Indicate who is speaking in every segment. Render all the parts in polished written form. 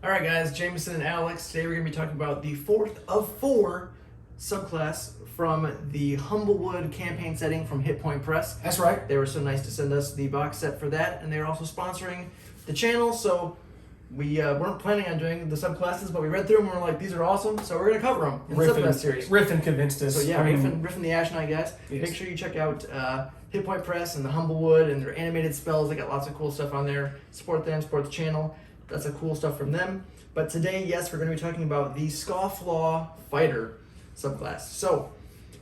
Speaker 1: Alright guys, Jameson and Alex. Today we're going to be talking about the fourth of four subclass from the Humblewood Campaign Setting from Hit Point Press.
Speaker 2: That's right.
Speaker 1: They were so nice to send us the box set for that, and they're also sponsoring the channel, so we weren't planning on doing the subclasses, but we read through them and we're like, these are awesome, so we're going to cover them in the subclass series.
Speaker 2: Riffin convinced us.
Speaker 1: So yeah, Riffin the Ash Knight guys.
Speaker 2: Yes.
Speaker 1: Make sure you check out Hit Point Press and the Humblewood and their animated spells. They got lots of cool stuff on there. Support them, support the channel. That's a cool stuff from them. But today, yes, we're going to be talking about the Scofflaw Fighter Subclass. So,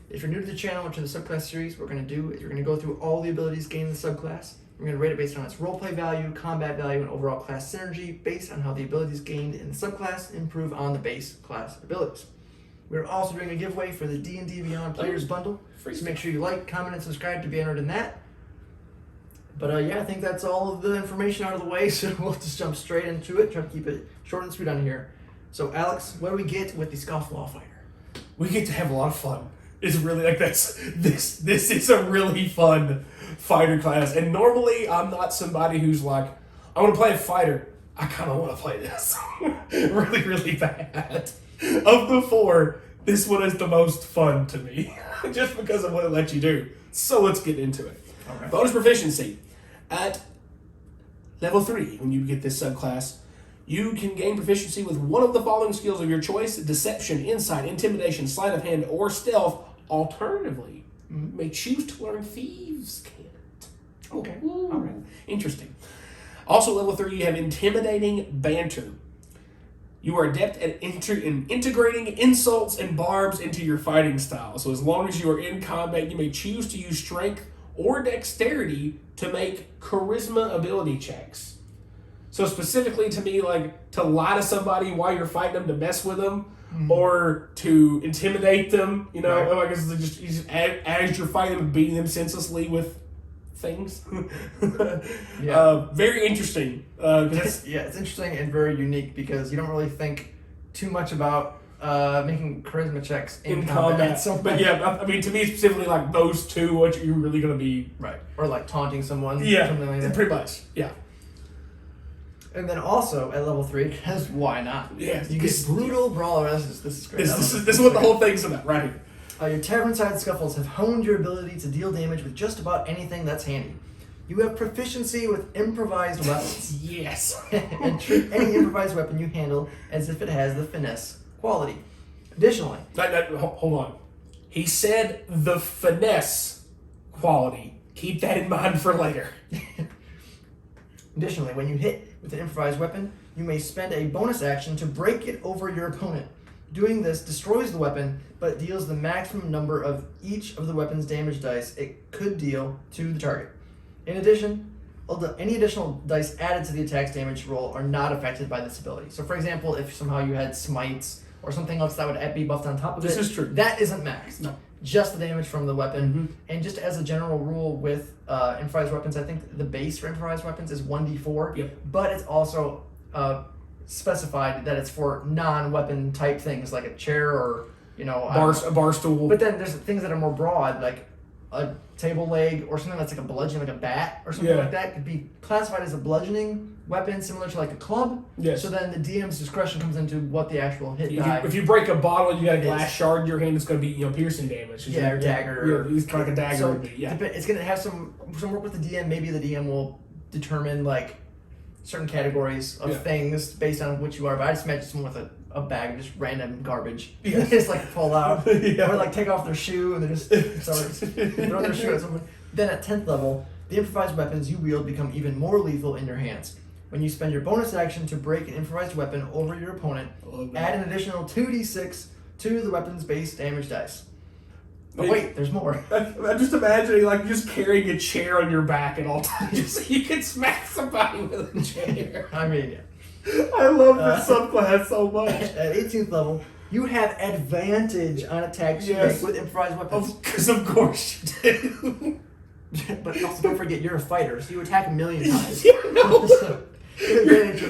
Speaker 1: if you're new to the channel or to the subclass series, what we're going to do is we're going to go through all the abilities gained in the subclass. We're going to rate it based on its roleplay value, combat value, and overall class synergy based on how the abilities gained in the subclass improve on the base class abilities. We're also doing a giveaway for the D&D Beyond Players Bundle. So make sure you like, comment, and subscribe to be entered in that. But yeah, I think that's all of the information out of the way, so we'll just jump straight into it, try to keep it short and sweet on here. So Alex, what do we get with the Scofflaw Fighter?
Speaker 2: We get to have a lot of fun. It's really like this is a really fun fighter class. And normally I'm not somebody who's like, I want to play a fighter. I kind of want to play this really, really bad. Of the four, this one is the most fun to me, just because of what it lets you do. So let's get into it.
Speaker 1: Okay.
Speaker 2: Bonus proficiency. At level 3, when you get this subclass, you can gain proficiency with one of the following skills of your choice: deception, insight, intimidation, sleight of hand, or stealth. Alternatively, you may choose to learn thieves' cant.
Speaker 1: Okay.
Speaker 2: Ooh,
Speaker 1: all right.
Speaker 2: Interesting. Also, level 3, you have intimidating banter. You are adept at integrating insults and barbs into your fighting style. So as long as you are in combat, you may choose to use strength or dexterity to make charisma ability checks. So specifically to me, like to lie to somebody while you're fighting them to mess with them, or to intimidate them, you know,
Speaker 1: Right.
Speaker 2: I guess just as you're fighting them, beating them senselessly with things.
Speaker 1: Yeah.
Speaker 2: Very interesting.
Speaker 1: It's interesting and very unique because you don't really think too much about making charisma checks in combat. So
Speaker 2: but yeah, I mean, to me specifically, like those two, what you're really going to be...
Speaker 1: Right. Or like taunting someone.
Speaker 2: Yeah,
Speaker 1: Something like that.
Speaker 2: pretty much, yeah.
Speaker 1: And then also at level 3, because why not?
Speaker 2: Yeah.
Speaker 1: You get brutal brawler. This is great.
Speaker 2: This is what the whole thing's about, right here.
Speaker 1: Your tavern-side scuffles have honed your ability to deal damage with just about anything that's handy. You have proficiency with improvised weapons.
Speaker 2: Yes.
Speaker 1: And treat any improvised weapon you handle as if it has the finesse quality. Additionally...
Speaker 2: Hold on. He said the finesse quality. Keep that in mind for later.
Speaker 1: Additionally, when you hit with an improvised weapon, you may spend a bonus action to break it over your opponent. Doing this destroys the weapon, but deals the maximum number of each of the weapon's damage dice it could deal to the target. In addition, any additional dice added to the attack's damage roll are not affected by this ability. So for example, if somehow you had smites or something else that would be buffed on top of it,
Speaker 2: This is true.
Speaker 1: that isn't maxed.
Speaker 2: No.
Speaker 1: Just the damage from the weapon. And just as a general rule with improvised weapons, I think the base for improvised weapons is 1d4.
Speaker 2: Yep.
Speaker 1: But it's also specified that it's for non-weapon type things like a chair or, you know...
Speaker 2: A bar stool.
Speaker 1: But then there's things that are more broad, like a table leg or something that's like a bludgeon, like a bat or something like that, could be classified as a bludgeoning weapon similar to like a club.
Speaker 2: Yes.
Speaker 1: So then the DM's discretion comes into what the actual hit die.
Speaker 2: If you break a bottle, you got a glass shard in your hand, it's going to be piercing damage.
Speaker 1: Yeah, or dagger.
Speaker 2: Yeah, it's kind of like a dagger would be. Yeah.
Speaker 1: It's going to have some work with the DM. Maybe the DM will determine like certain categories of things based on which you are. But I just imagine someone with a bag of just random garbage.
Speaker 2: Yeah.
Speaker 1: Just like pull out. Or like take off their shoe and they just throw their shoe at someone. Then at 10th level, the improvised weapons you wield become even more lethal in your hands. When you spend your bonus action to break an improvised weapon over your opponent, add an additional 2d6 to the weapon's base damage dice. But wait, there's more.
Speaker 2: I'm just imagining like just carrying a chair on your back at all times just so you can smack somebody with a chair.
Speaker 1: I mean, yeah.
Speaker 2: I love this subclass so much.
Speaker 1: At 18th level, you have advantage on attacks you make with improvised weapons.
Speaker 2: Because of course you do.
Speaker 1: But also don't forget, you're a fighter, so you attack a million times.
Speaker 2: No.
Speaker 1: So,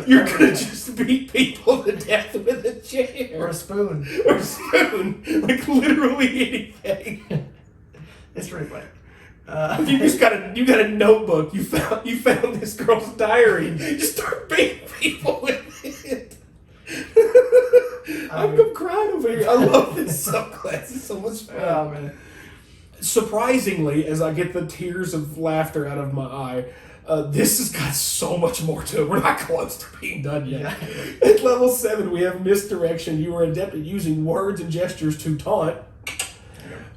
Speaker 2: You're gonna just beat people to death with a chair.
Speaker 1: Or a spoon.
Speaker 2: Or a spoon. Like literally anything.
Speaker 1: It's pretty funny.
Speaker 2: You just got a notebook. You found this girl's diary. You just start beating people with it. I'm crying over here. I love this subclass. It's so much fun.
Speaker 1: Oh, man.
Speaker 2: Surprisingly, as I get the tears of laughter out of my eye, this has got so much more to it. We're not close to being done yet.
Speaker 1: Yeah.
Speaker 2: At level 7, we have misdirection. You are adept at using words and gestures to taunt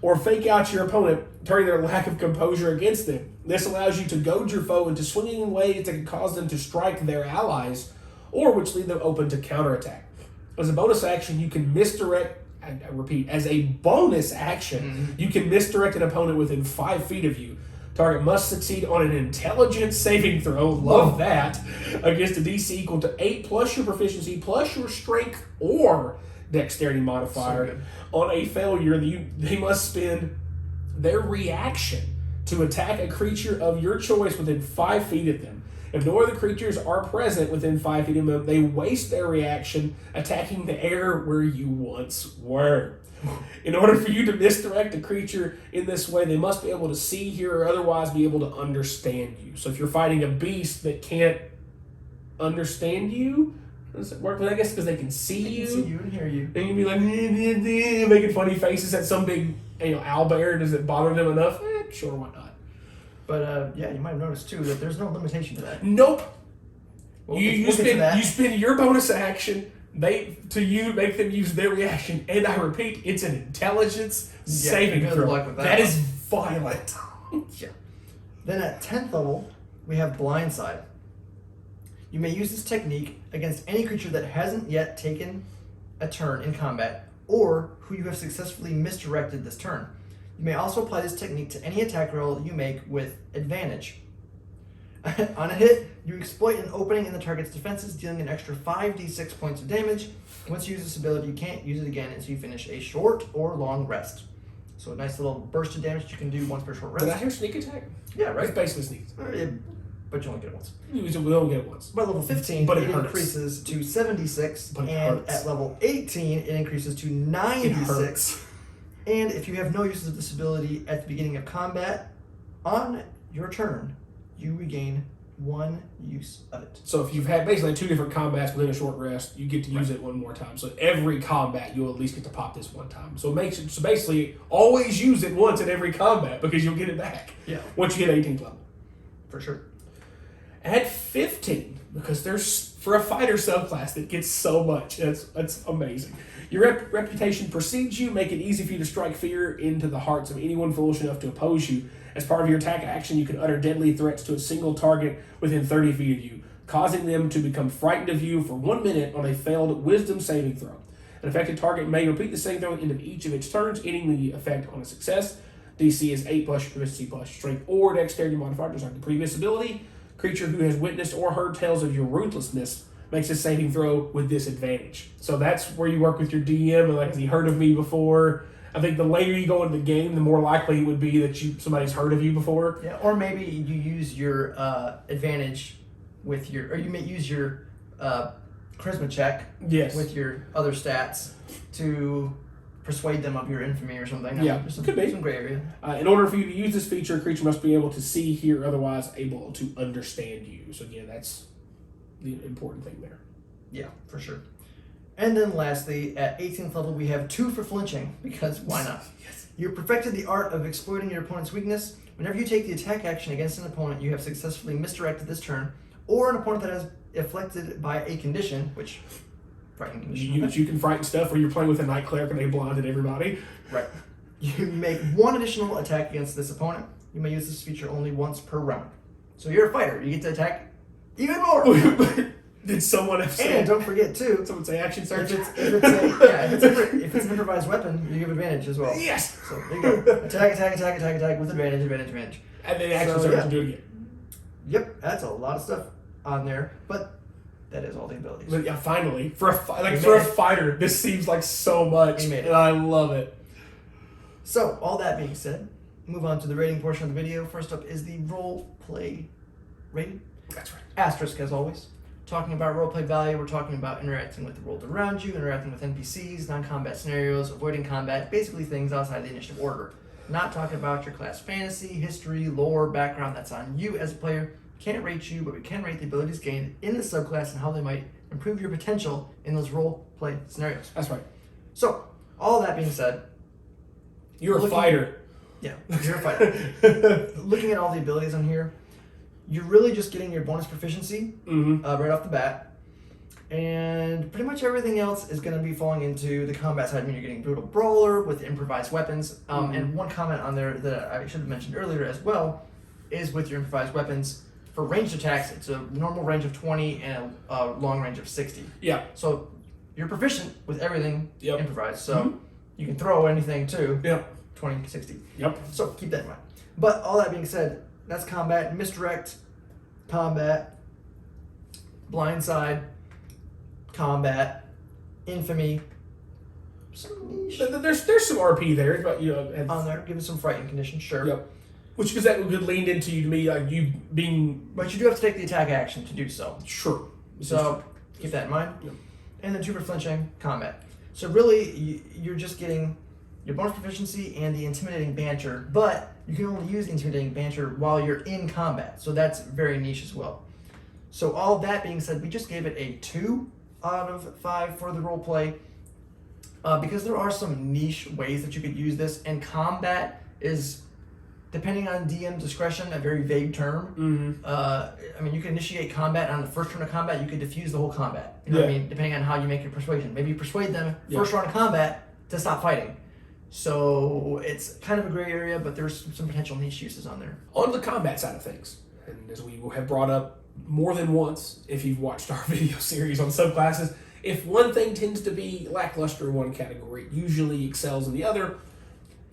Speaker 2: or fake out your opponent, turning their lack of composure against them. This allows you to goad your foe into swinging in ways that can cause them to strike their allies, or which leave them open to counterattack. As a bonus action, you can misdirect, I repeat, as a bonus action, you can misdirect an opponent within 5 feet of you. Target must succeed on an intelligence saving throw, love that, against a DC equal to 8 plus your proficiency plus your strength or dexterity modifier. On a failure, they must spend their reaction to attack a creature of your choice within 5 feet of them. If no other creatures are present within 5 feet of them, they waste their reaction attacking the air where you once were. In order for you to misdirect a creature in this way, they must be able to see, hear, or otherwise be able to understand you. So if you're fighting a beast that can't understand you, does it work? Well, I guess because they can see you.
Speaker 1: They can see you and hear you.
Speaker 2: And you'd be like, making funny faces at some big owlbear. Does it bother them enough? Sure, why not?
Speaker 1: But yeah, you might have noticed too that there's no limitation to that.
Speaker 2: Nope.
Speaker 1: You
Speaker 2: spend your bonus action. Make them use their reaction, and I repeat, it's an intelligence saving throw.
Speaker 1: Luck with
Speaker 2: that is violent.
Speaker 1: Yeah. Then at 10th level, we have Blindside. You may use this technique against any creature that hasn't yet taken a turn in combat, or who you have successfully misdirected this turn. You may also apply this technique to any attack roll you make with advantage. On a hit, you exploit an opening in the target's defenses, dealing an extra 5d6 points of damage. Once you use this ability, you can't use it again until you finish a short or long rest. So a nice little burst of damage you can do once per short rest.
Speaker 2: Did I hear sneak attack?
Speaker 1: Yeah, right.
Speaker 2: It's basically sneak.
Speaker 1: But you only get it once.
Speaker 2: We only get it once.
Speaker 1: By level 15,
Speaker 2: but
Speaker 1: it
Speaker 2: hurts.
Speaker 1: increases to 76,
Speaker 2: but
Speaker 1: and
Speaker 2: hurts.
Speaker 1: at level 18, it increases to 96. And if you have no uses of this ability at the beginning of combat, on your turn, you regain 1 use of it.
Speaker 2: So if you've had basically 2 different combats within a short rest, you get to use it one more time. So every combat, you'll at least get to pop this one time. So basically always use it once in every combat because you'll get it back.
Speaker 1: Yeah.
Speaker 2: Once you hit 18th level.
Speaker 1: For sure.
Speaker 2: At 15, because there's for a fighter subclass that gets so much. That's amazing. Your reputation precedes you, make it easy for you to strike fear into the hearts of anyone foolish enough to oppose you. As part of your attack action, you can utter deadly threats to a single target within 30 feet of you, causing them to become frightened of you for 1 minute on a failed wisdom saving throw. An affected target may repeat the saving throw at the end of each of its turns, ending the effect on a success. DC is 8 plus your proficiency plus your strength or dexterity modifier, just like the previous ability. Creature who has witnessed or heard tales of your ruthlessness makes a saving throw with disadvantage. So that's where you work with your DM, and like, has he heard of me before? I think the later you go into the game, the more likely it would be that somebody's heard of you before.
Speaker 1: Yeah, or maybe you use your advantage with your, or you may use your charisma check with your other stats to persuade them of your infamy or something.
Speaker 2: Yeah, could be.
Speaker 1: Some gray area.
Speaker 2: In order for you to use this feature, a creature must be able to see, hear, or otherwise able to understand you. So again, that's the important thing there.
Speaker 1: Yeah, for sure. And then lastly, at 18th level, we have 2 for flinching, because why not?
Speaker 2: Yes.
Speaker 1: You've perfected the art of exploiting your opponent's weakness. Whenever you take the attack action against an opponent you have successfully misdirected this turn, or an opponent that has afflicted by a condition, which frightening condition.
Speaker 2: You can frighten stuff, or you're playing with a night cleric and they blinded everybody.
Speaker 1: Right. You make 1 additional attack against this opponent. You may use this feature only once per round. So you're a fighter. You get to attack even more.
Speaker 2: Did someone have
Speaker 1: And don't forget too,
Speaker 2: someone say action search?
Speaker 1: if it's an improvised weapon, you give advantage as well.
Speaker 2: Yes.
Speaker 1: So there you go. Attack with advantage.
Speaker 2: And then action search and do it again.
Speaker 1: Yep, that's a lot of stuff on there, but that is all the abilities.
Speaker 2: But yeah, finally, for a fighter, this seems like so much, and I love it.
Speaker 1: So all that being said, move on to the rating portion of the video. First up is the Roleplay Rating.
Speaker 2: That's right.
Speaker 1: Asterisk, as always. Talking about roleplay value, we're talking about interacting with the world around you, interacting with NPCs, non-combat scenarios, avoiding combat, basically things outside the initiative order. Not talking about your class fantasy, history, lore, background. That's on you as a player. Can't rate you, but we can rate the abilities gained in the subclass and how they might improve your potential in those role play scenarios.
Speaker 2: That's right.
Speaker 1: So, all that being said,
Speaker 2: You're a fighter.
Speaker 1: Yeah, you're a fighter. Looking at all the abilities on here, you're really just getting your bonus proficiency right off the bat. And pretty much everything else is going to be falling into the combat side. I mean, you're getting Brutal Brawler with improvised weapons. And one comment on there that I should have mentioned earlier as well is with your improvised weapons. For ranged attacks, it's a normal range of 20 and a long range of 60.
Speaker 2: Yeah.
Speaker 1: So you're proficient with everything
Speaker 2: Yep.
Speaker 1: improvised. So you can throw anything too.
Speaker 2: Yep.
Speaker 1: 20, 60.
Speaker 2: Yep.
Speaker 1: So keep that in mind. But all that being said, that's combat, misdirect, combat, blindside, combat, infamy. Some niche
Speaker 2: There's some RP there, but
Speaker 1: on there. Give it some frightened condition, sure.
Speaker 2: Yep. Which because that would lean into you to me like you being.
Speaker 1: But you do have to take the attack action to do so.
Speaker 2: Sure.
Speaker 1: So keep that in mind.
Speaker 2: Yep.
Speaker 1: And then 2 for flinching, combat. So really, you're just getting your bonus proficiency and the intimidating banter, but you can only use the intimidating banter while you're in combat. So that's very niche as well. So all that being said, we just gave it a 2 out of 5 for the roleplay because there are some niche ways that you could use this, and combat is, depending on DM discretion, a very vague term. I mean, you can initiate combat on the first turn of combat. You could diffuse the whole combat. You know what I mean? Depending on how you make your persuasion. Maybe you persuade them first round of combat to stop fighting. So it's kind of a gray area, but there's some potential niche uses on there.
Speaker 2: On the combat side of things, and as we have brought up more than once, if you've watched our video series on subclasses, if one thing tends to be lackluster in one category, it usually excels in the other.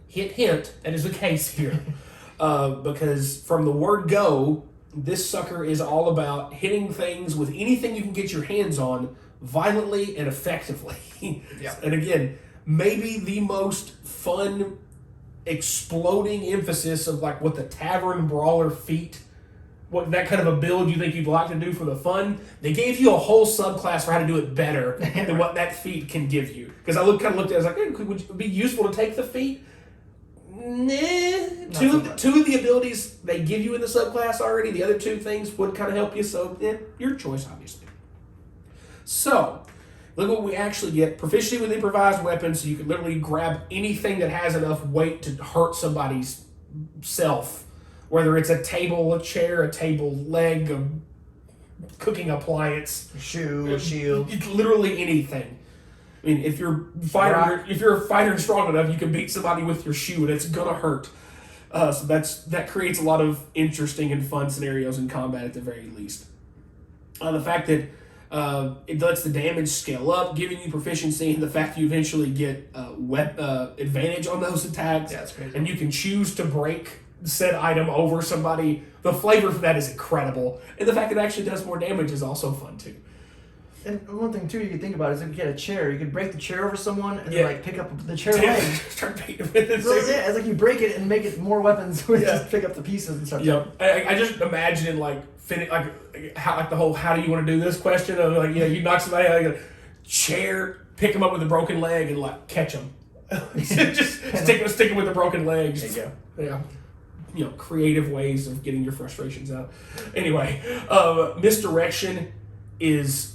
Speaker 2: Hint, hint, that is the case here. Because from the word go, this sucker is all about hitting things with anything you can get your hands on violently and effectively.
Speaker 1: Yeah.
Speaker 2: And again, maybe the most fun exploding emphasis of like what the tavern brawler feat, what that kind of a build you think you'd like to do for the fun. They gave you a whole subclass for how to do it better than what that feat can give you. Because I looked at it, I was like, hey, would it be useful to take the feat? Nah. Two of the abilities they give you in the subclass already. The other 2 things would kind of help you. So your choice, obviously. So look what we actually get. Proficiency with improvised weapons, so you can literally grab anything that has enough weight to hurt somebody's self. Whether it's a table, a chair, a table leg, a cooking appliance,
Speaker 1: A shoe, a shield.
Speaker 2: It's literally anything. I mean, if you're a fighter strong enough, you can beat somebody with your shoe, and it's gonna hurt. So that creates a lot of interesting and fun scenarios in combat at the very least. The fact that it lets the damage scale up, giving you proficiency, and the fact you eventually get advantage on those attacks.
Speaker 1: Yeah, that's crazy.
Speaker 2: And you can choose to break said item over somebody. The flavor for that is incredible. And the fact it actually does more damage is also fun too.
Speaker 1: And one thing too you could think about is if you get a chair, you could break the chair over someone and then like pick up the chair leg.
Speaker 2: Start beating with it.
Speaker 1: So yeah, it's like you break it and make it more weapons with just pick up the pieces and stuff.
Speaker 2: Yep. I just imagine how the whole how do you want to do this question of like you knock somebody out, like, chair, pick them up with a broken leg and like catch them. Just stick them with a broken leg.
Speaker 1: There you go.
Speaker 2: Yeah. Creative ways of getting your frustrations out. Anyway, misdirection is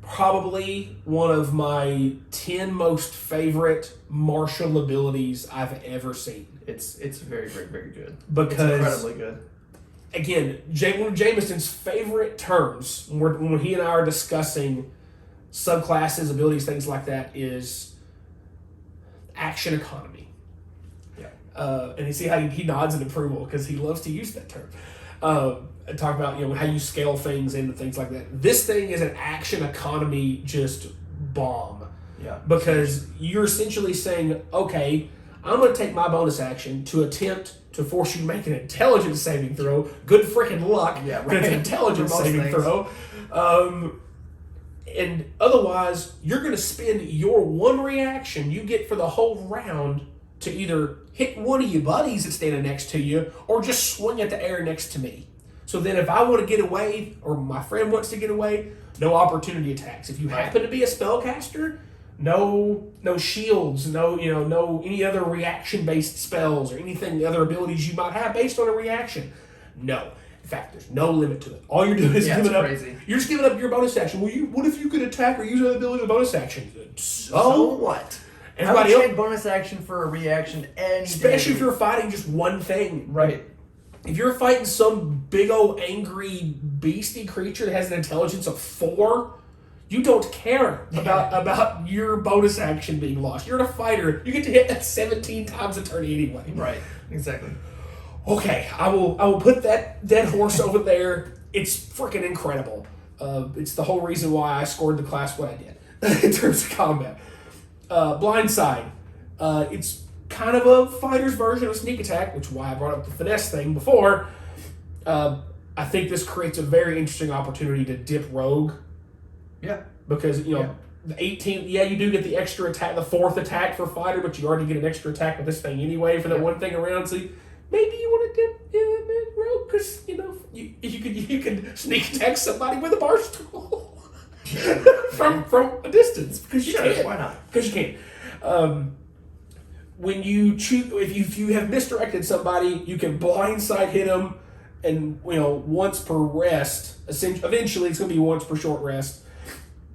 Speaker 2: probably one of my 10 most favorite martial abilities I've ever seen.
Speaker 1: It's very, very, very good.
Speaker 2: Because
Speaker 1: it's incredibly good.
Speaker 2: Again, one of Jameson's favorite terms when he and I are discussing subclasses, abilities, things like that is action economy. Yeah. And you see how he nods in approval because he loves to use that term. Talk about how you scale things into things like that. This thing is an action economy just bomb.
Speaker 1: Yeah.
Speaker 2: Because you're essentially saying, okay, I'm going to take my bonus action to attempt to force you to make an intelligence saving throw. Good freaking luck.
Speaker 1: Yeah, right.
Speaker 2: But it's an intelligence saving throw. And otherwise, you're going to spend your one reaction you get for the whole round to either hit one of your buddies that's standing next to you or just swing at the air next to me. So then if I want to get away or my friend wants to get away, no opportunity attacks. If you happen to be a spellcaster, no shields, no any other reaction based spells or anything other abilities you might have based on a reaction. No. In fact, there's no limit to it. All you're doing is giving up.
Speaker 1: Crazy.
Speaker 2: You're just giving up your bonus action. Well, what if you could attack or use other abilities with bonus action?
Speaker 1: So what?
Speaker 2: Everybody
Speaker 1: I would
Speaker 2: else,
Speaker 1: trade bonus action for a reaction any
Speaker 2: especially
Speaker 1: day.
Speaker 2: if you're fighting just one thing.
Speaker 1: Right.
Speaker 2: If you're fighting some big old angry beastie creature that has an intelligence of 4, you don't care about your bonus action being lost. You're a fighter. You get to hit that 17 times a turn anyway.
Speaker 1: Right. Exactly.
Speaker 2: Okay, I will put that dead horse over there. It's freaking incredible. It's the whole reason why I scored the class what I did in terms of combat. Blindside. It's kind of a fighter's version of sneak attack, which is why I brought up the finesse thing before. I think this creates a very interesting opportunity to dip rogue.
Speaker 1: Yeah.
Speaker 2: Because, the 18th, you do get the extra attack, the 4th attack for fighter, but you already get an extra attack with this thing anyway for that one thing around. So maybe you want to dip rogue because, you can sneak attack somebody with a bar stool from a distance. Because you can.
Speaker 1: Why not?
Speaker 2: Because you can. When you choose, if you have misdirected somebody, you can blindside hit them, and once per rest. Eventually, it's going to be once per short rest.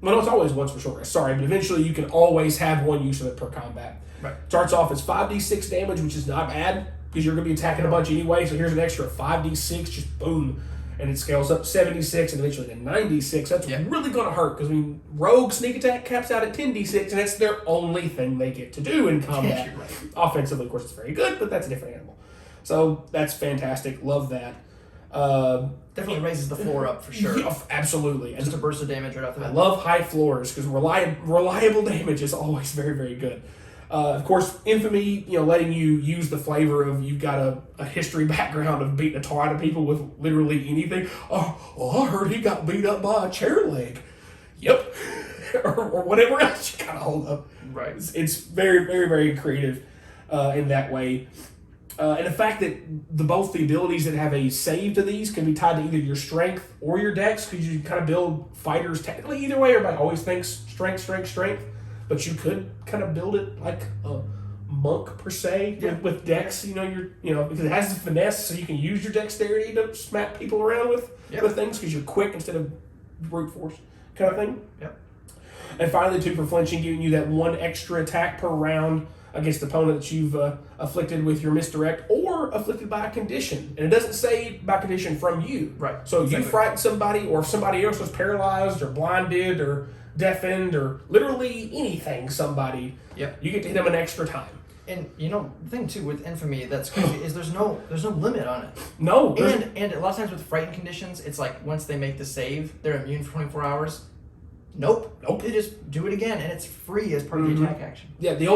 Speaker 2: Well, no, it's always once per short rest. Sorry, but eventually you can always have one use of it per combat.
Speaker 1: Right.
Speaker 2: Starts off as 5d6 damage, which is not bad because you're going to be attacking a bunch anyway. So here's an extra 5d6, just boom, and it scales up to 76 and eventually to 96. That's really going to hurt because rogue sneak attack caps out at 10d6, and that's their only thing they get to do in combat.
Speaker 1: You're right.
Speaker 2: Offensively, of course, it's very good, but that's a different animal. So that's fantastic. Love that.
Speaker 1: Definitely raises the floor up for sure.
Speaker 2: Yeah, absolutely.
Speaker 1: Just a burst of damage right off the bat.
Speaker 2: I love high floors because reliable damage is always very, very good. Of course, infamy, letting you use the flavor of you've got a history background of beating a tar out of people with literally anything. Oh, I heard he got beat up by a chair leg. Yep. or whatever else you gotta hold up.
Speaker 1: Right.
Speaker 2: It's very, very, very creative in that way. And the fact that both the abilities that have a save to these can be tied to either your strength or your dex, because you kind of build fighters technically either way. Everybody always thinks strength, but you could kind of build it like a monk per se with dex. Because it has the finesse, so you can use your dexterity to smack people around with things because you're quick instead of brute force kind of thing.
Speaker 1: Yep.
Speaker 2: And finally, 2 for flinching, giving you that 1 extra attack per round against the opponent that you've afflicted with your misdirect or afflicted by a condition. And it doesn't say by condition from you.
Speaker 1: Right.
Speaker 2: So if you frighten somebody, or if somebody else was paralyzed or blinded or deafened or literally anything somebody, you get to hit them an extra time.
Speaker 1: And the thing too with infamy that's crazy is there's no limit on it.
Speaker 2: No.
Speaker 1: And a lot of times with frightened conditions, it's like once they make the save, they're immune for 24 hours. Nope. They just do it again, and it's free as part of the attack action.
Speaker 2: Yeah, the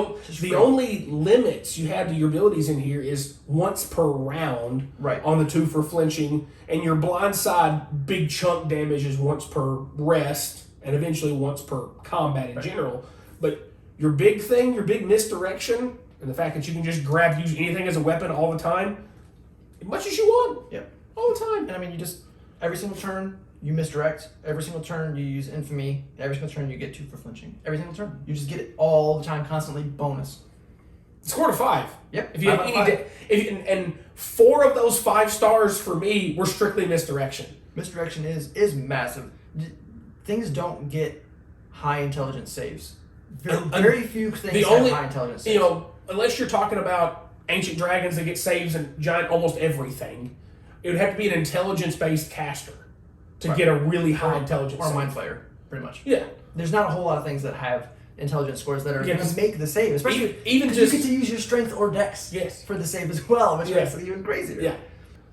Speaker 2: only limits you have to your abilities in here is once per round on the 2 for flinching, and your blindside big chunk damage is once per rest, and eventually once per combat in general. But your big thing, your big misdirection, and the fact that you can just use anything as a weapon all the time, as much as you want.
Speaker 1: Yep.
Speaker 2: All the time.
Speaker 1: And you just, every single turn, you misdirect. Every single turn, you use infamy. Every single turn, you get 2 for flinching. Every single turn. You just get it all the time, constantly, bonus.
Speaker 2: Score to 5.
Speaker 1: Yep.
Speaker 2: If you have and 4 of those 5 stars for me were strictly misdirection.
Speaker 1: Misdirection is massive. Things don't get high intelligence saves. Very few things have high intelligence saves.
Speaker 2: Unless you're talking about ancient dragons that get saves and giant almost everything, it would have to be an intelligence-based caster to get a really high intelligence
Speaker 1: or
Speaker 2: save.
Speaker 1: Mind Flayer, pretty much.
Speaker 2: Yeah.
Speaker 1: There's not a whole lot of things that have intelligence scores that are going to make the save, especially
Speaker 2: even
Speaker 1: just you get to use your strength or dex for the save as well, which makes it even crazier.
Speaker 2: Yeah.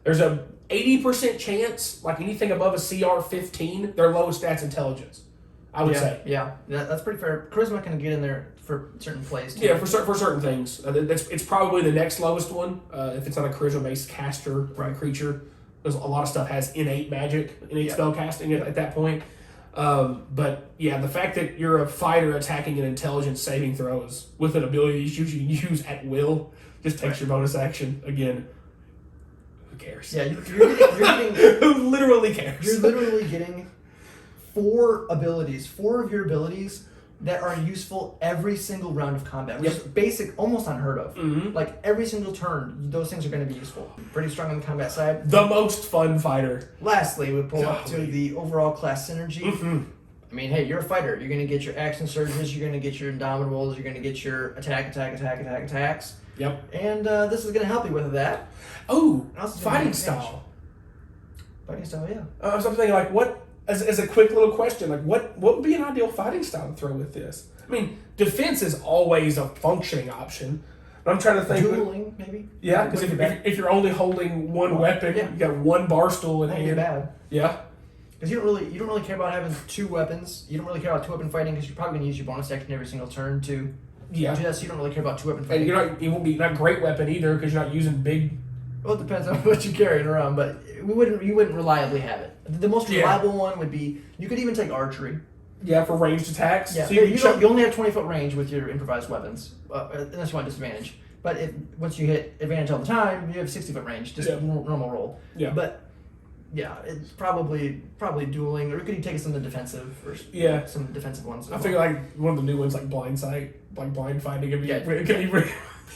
Speaker 2: There's a 80% chance, like anything above a CR 15, their lowest stat's intelligence, I would say.
Speaker 1: Yeah, that's pretty fair. Charisma can get in there for certain plays, too.
Speaker 2: Yeah, for certain things. It's probably the next lowest one, if it's not a charisma-based caster or a creature. There's a lot of stuff has innate magic, innate spell casting at that point. But yeah, the fact that you're a fighter attacking an intelligence saving throws with an ability you use at will just takes your bonus action again. Who cares?
Speaker 1: Yeah, you're getting
Speaker 2: who literally cares?
Speaker 1: You're literally getting 4 abilities. 4 of your abilities that are useful every single round of combat, which is basic, almost unheard of. Like every single turn, those things are going to be useful. Pretty strong on the combat side.
Speaker 2: The most fun fighter.
Speaker 1: Lastly, we pull up to the overall class synergy. I mean, hey, you're a fighter. You're going to get your action surges. You're going to get your indomitables. You're going to get your attacks.
Speaker 2: Yep.
Speaker 1: And this is going to help you with that.
Speaker 2: Oh, fighting style.
Speaker 1: Fighting style, yeah.
Speaker 2: I was thinking, like, what, as a quick little question, like, what would be an ideal fighting style to throw with this? I mean, defense is always a functioning option. But I'm trying to think.
Speaker 1: Dueling, maybe?
Speaker 2: Yeah, because if you're only holding one weapon, you got one bar stool in hand.
Speaker 1: Bad.
Speaker 2: Yeah.
Speaker 1: Because you don't really care about having two weapons. You don't really care about two-weapon fighting because you're probably going to use your bonus action every single turn to do that, so you don't really care about two-weapon fighting.
Speaker 2: And it won't be not great weapon either because you're not using big.
Speaker 1: Well, it depends on what you're carrying around, but you wouldn't reliably have it. The most reliable one would be, you could even take archery.
Speaker 2: Yeah, for ranged attacks.
Speaker 1: Yeah,
Speaker 2: so
Speaker 1: you only have 20-foot range with your improvised weapons, unless you want disadvantage. But once you hit advantage all the time, you have 60-foot range, just normal roll.
Speaker 2: Yeah.
Speaker 1: But yeah, it's probably dueling, or could you take some of the defensive, or some defensive ones?
Speaker 2: I figure like one of the new ones, like blind sight, like blind fighting, it could be really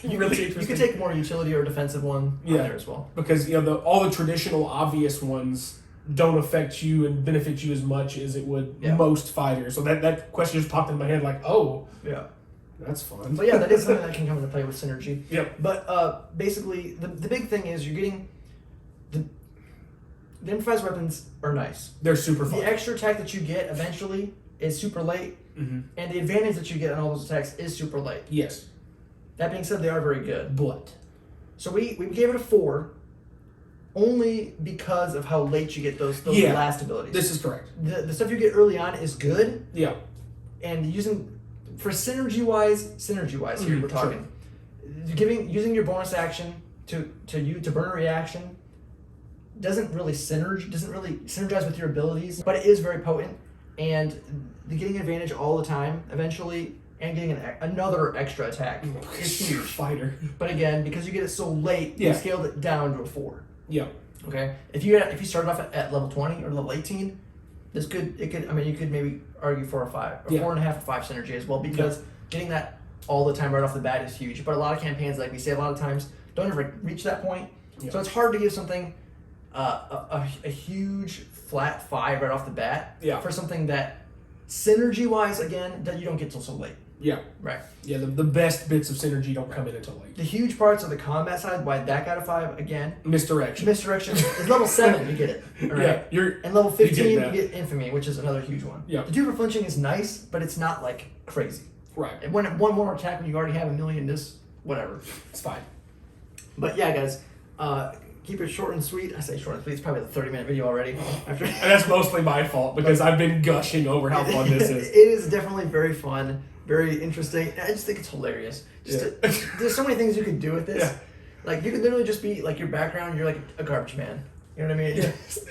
Speaker 2: interesting.
Speaker 1: You could take more utility or defensive one on there as well,
Speaker 2: because all the traditional obvious ones don't affect you and benefit you as much as it would most fighters. So that question just popped in my head, like, oh,
Speaker 1: yeah.
Speaker 2: That's fun.
Speaker 1: But yeah, that is something that can come into play with synergy.
Speaker 2: Yep.
Speaker 1: But basically, the big thing is you're getting the improvised weapons are nice.
Speaker 2: They're super fun.
Speaker 1: The extra attack that you get eventually is super late, and the advantage that you get on all those attacks is super late.
Speaker 2: Yes.
Speaker 1: That being said, they are very good.
Speaker 2: But
Speaker 1: so we gave it a 4, only because of how late you get those last abilities.
Speaker 2: This is correct.
Speaker 1: The stuff you get early on is good.
Speaker 2: Yeah.
Speaker 1: And for synergy wise here we're talking. Using your bonus action to burn a reaction doesn't really synergize with your abilities, but it is very potent, and getting advantage all the time eventually, and getting another extra attack is huge.
Speaker 2: Fighter.
Speaker 1: But again, because you get it so late, you scaled it down to a 4.
Speaker 2: Yeah.
Speaker 1: Okay. If you started off at level 20 or level 18, you could maybe argue for a 5, or 4.5 or 5 synergy as well, because getting that all the time right off the bat is huge. But a lot of campaigns, like we say a lot of times, don't ever reach that point. Yeah. So it's hard to give something a huge flat 5 right off the bat for something that synergy wise, again, that you don't get till so late.
Speaker 2: Yeah.
Speaker 1: Right.
Speaker 2: Yeah, the best bits of synergy don't come in until late.
Speaker 1: The huge parts of the combat side, why that got a 5, again.
Speaker 2: Misdirection
Speaker 1: is level 7, you get it. All right?
Speaker 2: Yeah,
Speaker 1: and level 15, you get infamy, which is another huge one.
Speaker 2: Yeah.
Speaker 1: The 2 for flinching is nice, but it's not like crazy.
Speaker 2: Right.
Speaker 1: And one more attack when you already have 1,000,000, whatever.
Speaker 2: It's fine.
Speaker 1: But yeah, guys, keep it short and sweet. I say short and sweet. It's probably a 30-minute video already.
Speaker 2: And that's mostly my fault, because I've been gushing over how fun this is.
Speaker 1: It is definitely very fun. Very interesting. I just think it's hilarious. There's so many things you could do with this. Yeah. Like, you could literally just be like your background. You're like a garbage man. You know what I mean?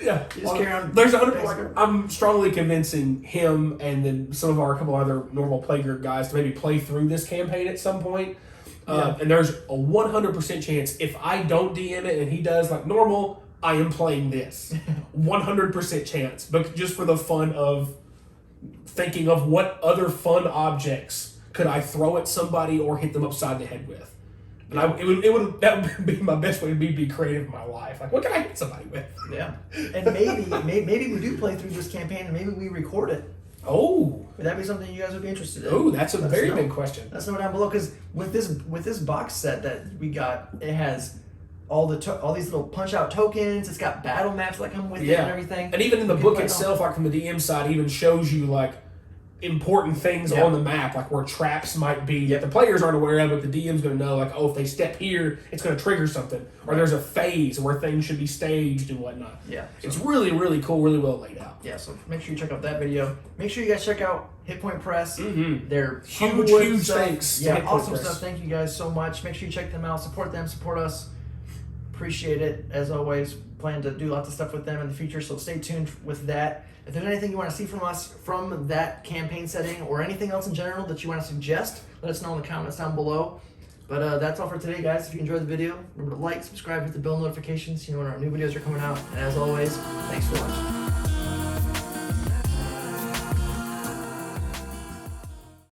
Speaker 2: Yeah.
Speaker 1: You just carry on.
Speaker 2: There's I'm strongly convincing him and then some of a couple other normal play group guys to maybe play through this campaign at some point. And there's a 100% chance if I don't DM it and he does like normal, I am playing this. 100% chance, but just for the fun of thinking of what other fun objects could I throw at somebody or hit them upside the head with. And that would be my best way to be creative in my life. Like, what can I hit somebody with?
Speaker 1: Yeah. And maybe we do play through this campaign and maybe we record it.
Speaker 2: Oh.
Speaker 1: Would that be something you guys would be interested in?
Speaker 2: Oh, that's a very big question.
Speaker 1: Let us know down below, because with this box set that we got, it has all these little punch out tokens. It's got battle maps that come with it and everything.
Speaker 2: And even in the book itself, like from the DM side, even shows you like important things on the map, like where traps might be that the players aren't aware of, but the DM's going to know, like, oh, if they step here, it's going to trigger something, or there's a phase where things should be staged and whatnot.
Speaker 1: Yeah, so
Speaker 2: it's really, really cool, really well laid out.
Speaker 1: Yeah, so make sure you check out that video. Make sure you guys check out Hit Point Press. They're
Speaker 2: huge
Speaker 1: stuff.
Speaker 2: Thanks.
Speaker 1: Yeah, awesome stuff. Thank you guys so much. Make sure you check them out. Support them. Support us. Appreciate it as always. Plan to do lots of stuff with them in the future, so stay tuned with that. If there's anything you want to see from us from that campaign setting, or anything else in general that you want to suggest, let us know in the comments down below. But that's all for today, guys. If you enjoyed the video, remember to like, subscribe, hit the bell notifications, when our new videos are coming out. And as always, thanks for watching.